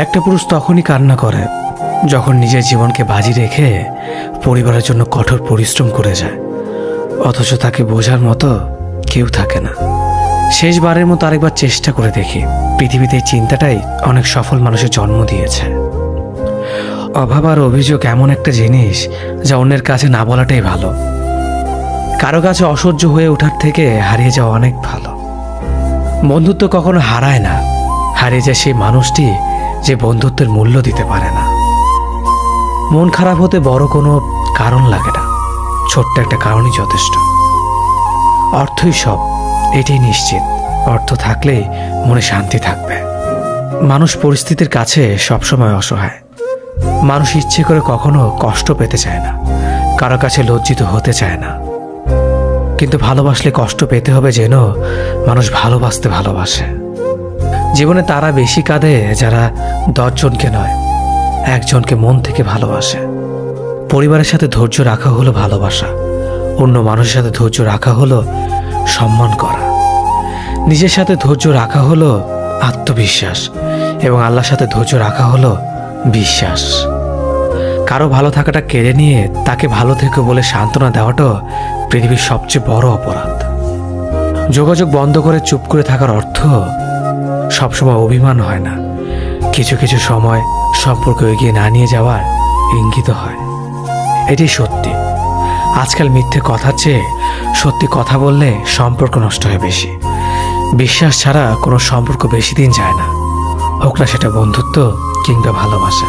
একটা পুরুষ তখনই কান্না করে যখন নিজের জীবনকে বাজি রেখে পরিবারের জন্য কঠোর পরিশ্রম করে যায়, অথচ তাকে বোঝার মতো কেউ থাকে না। শেষবারের মতো আরেকবার চেষ্টা করে দেখি। পৃথিবীতে এই চিন্তাটাই অনেক সফল মানুষের জন্ম দিয়েছে। অভাব আর অভিযোগ এমন একটা জিনিস যা অন্যের কাছে না বলাটাই ভালো। কারো কাছে অসহ্য হয়ে ওঠার থেকে হারিয়ে যাওয়া অনেক ভালো। বন্ধুত্ব কখনো হারায় না, হারিয়ে যায় সেই মানুষটি যে বন্ধুত্বের মূল্য দিতে পারে না। মন খারাপ হতে বড় কোনো কারণ লাগে না, ছোট্ট একটা কারণই যথেষ্ট। অর্থই সব, এটাই নিশ্চিত। অর্থ থাকলেই মনে শান্তি থাকবে। মানুষ পরিস্থিতির কাছে সবসময় অসহায়। মানুষ ইচ্ছে করে কখনো কষ্ট পেতে চায় না, কারো কাছে লজ্জিত হতে চায় না। কিন্তু ভালোবাসলে কষ্ট পেতে হবে যেন মানুষ ভালোবাসতে ভালোবাসে। জীবনে তারা বেশি কাঁদে যারা 10 জনকে নয়, একজনকে মন থেকে ভালোবাসে। পরিবারের সাথে ধৈর্য রাখা হলো ভালোবাসা, অন্য মানুষের সাথে ধৈর্য রাখা হলো সম্মান করা, নিজের সাথে ধৈর্য রাখা হলো আত্মবিশ্বাস, এবং আল্লাহর সাথে ধৈর্য রাখা হলো বিশ্বাস। কারো ভালো থাকাটা কেড়ে নিয়ে তাকে ভালো থেকো বলে সান্ত্বনা দেওয়াটা পৃথিবীর সবচেয়ে বড় অপরাধ। যোগাযোগ বন্ধ করে চুপ করে থাকার অর্থ সবসময় অভিমান হয় না, কিছু কিছু সময় সম্পর্ক এগিয়ে না নিয়ে যাওয়ার ইঙ্গিত হয়। এটাই সত্যি। আজকাল মিথ্যে কথার চেয়ে সত্যি কথা বললে সম্পর্ক নষ্ট হয় বেশি। বিশ্বাস ছাড়া কোনো সম্পর্ক বেশি দিন যায় না, হোক না সেটা বন্ধুত্ব কিংবা ভালোবাসা।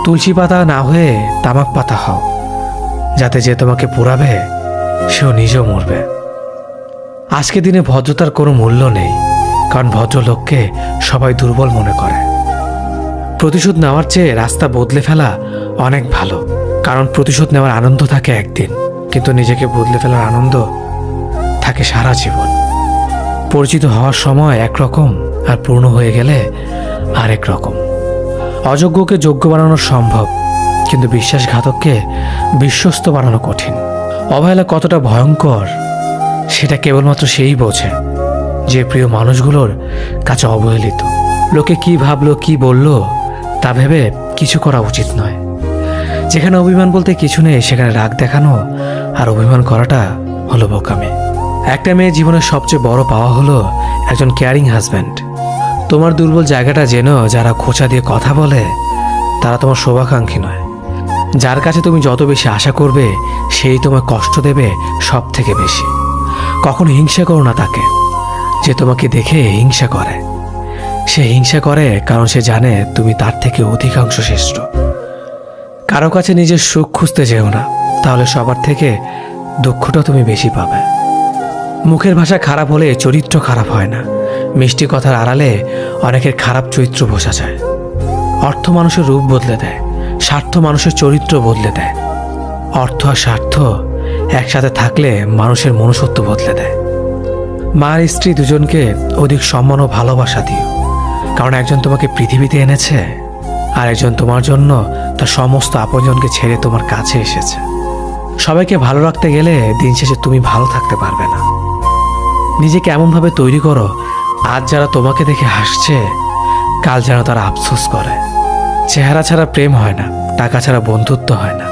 তুলসী পাতা না হয়ে তামাক পাতা হও, যাতে যে তোমাকে পোড়াবে সেও নিজেও মরবে। আজকে দিনে ভদ্রতার কোনো মূল্য নেই, কারণ ভদ্রলোককে সবাই দুর্বল মনে করে। প্রতিশোধ নেওয়ার চেয়ে রাস্তা বদলে ফেলা অনেক ভালো, কারণ প্রতিশোধ নেওয়ার আনন্দ থাকে একদিন, কিন্তু নিজেকে বদলে ফেলার আনন্দ থাকে সারা জীবন। পরিচিত হওয়ার সময় একরকম, আর পূর্ণ হয়ে গেলে আরেক রকম। অযোগ্যকে যোগ্য বানানো সম্ভব, কিন্তু বিশ্বাসঘাতককে বিশ্বস্ত বানানো কঠিন। অবহেলা কতটা ভয়ঙ্কর সেটা কেবলমাত্র সেই বোঝে যে প্রিয় মানুষগুলোর কাছে অবহেলিত। লোকে কি ভাবলো কি বলল তা ভেবে কিছু করা উচিত নয়। যেখানে অভিমান বলতে কিছু নেই সেখানে রাগ দেখানো আর অভিমান করাটা হলো বোকামি। একটা মেয়ের জীবনের সবচেয়ে বড় পাওয়া হলো একজন কেয়ারিং হাজব্যান্ড। তোমার দুর্বল জায়গাটা যেন যারা খোঁচা দিয়ে কথা বলে তারা তোমার শুভাকাঙ্ক্ষী নয়। যার কাছে তুমি যত বেশি আশা করবে সেই তোমায় কষ্ট দেবে সব থেকে বেশি। কখনো হিংসা করো না তাকে যে তোমাকে দেখে হিংসা করে। সে হিংসা করে কারণ সে জানে তুমি তার থেকে অধিকাংশ শ্রেষ্ঠ। কারো কাছে নিজের সুখ খুঁজতে যেও না, তাহলে সবার থেকে দুঃখটা তুমি বেশি পাবে। মুখের ভাষা খারাপ হলে চরিত্র খারাপ হয় না। মিষ্টি কথার আড়ালে অনেকের খারাপ চরিত্র বোঝা যায়। অর্থ মানুষের রূপ বদলে দেয়, স্বার্থ মানুষের চরিত্র বদলে দেয়। অর্থ আর স্বার্থ একসাথে থাকলে মানুষের মনুষ্যত্ব বদলে দেয়। মা আর স্ত্রী দুজনকে অধিক সম্মান ও ভালোবাসা দিও, কারণ একজন তোমাকে পৃথিবীতে এনেছে আর একজন তোমার জন্য তার সমস্ত আপনজনকে ছেড়ে তোমার কাছে এসেছে। সবাইকে ভালো রাখতে গেলে দিন শেষে তুমি ভালো থাকতে পারবে না। নিজেকে এমনভাবে তৈরি করো আজ যারা তোমাকে দেখে হাসছে কাল যেন তারা আফসোস করে। চেহারা ছাড়া প্রেম হয় না, টাকা ছাড়া বন্ধুত্ব হয় না,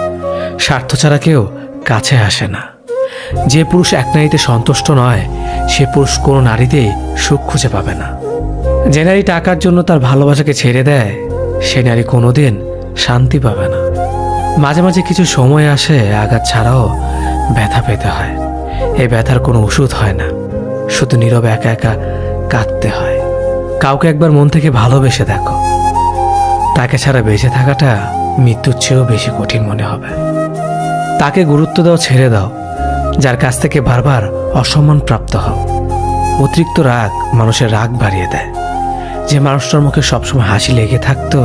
স্বার্থ ছাড়া কেউ কাছে আসে না। যে পুরুষ এক নারীতে সন্তুষ্ট নয় সে পুরুষ কোনো নারীতেই সুখ খুঁজে পাবে না। যে নারী টাকার জন্য তার ভালোবাসাকে ছেড়ে দেয় সে নারী কোনোদিন শান্তি পাবে না। মাঝে মাঝে কিছু সময় আসে আঘাত ছাড়াও ব্যথা পেতে হয়। এই ব্যথার কোনো ওষুধ হয় না, শুধু নীরবে একা একা কাঁদতে হয়। কাউকে একবার মন থেকে ভালোবেসে দেখো, তাকে ছাড়া বেঁচে থাকাটা মৃত্যুর চেয়েও বেশি কঠিন মনে হবে। তাকে গুরুত্ব দাও, ছেড়ে দাও যার কাছ থেকে বারবার অসম্মান প্রাপ্ত হও। অতিরিক্ত রাগ মানুষের রাগ বাড়িয়ে দেয়। যে মানুষটার মুখে সবসময় হাসি লেগে থাকতো